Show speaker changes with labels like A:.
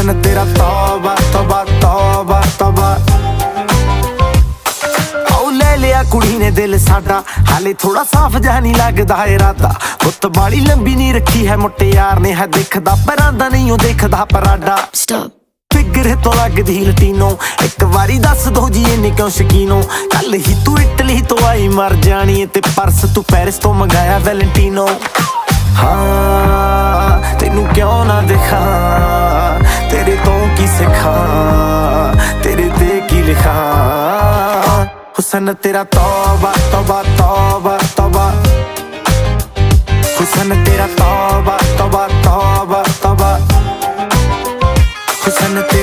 A: हुसन तेरा तौबा तौबा तौबा तौबा। आओ ले लिया कुड़ी ने दिल साडा, हाले थोड़ा साफ जहा नहीं लगदा इरादा। गुत्त बाली लंबी नहीं रखी है मुटियार ने, है दिखदा परांदा नहीं ओ देखदा पराडा। फिगर तो लगदी लटीनो, एक बारी दस दो जी इन्नी क्यों शकीनो। कल ही तू इटली तो आई मर जानी है, ते परस तू पेरिस तो मंगाया वैलेंटीनो। हाँ तेनू क्यों ना दिखा, तेरे तो की सिखा, तेरे ते की लिखा। हुसन तेरा तौबा तौबा तौबा तौबा, हुसन तेरा तौबा तौबा तौबा तौबा, हुसन तेरा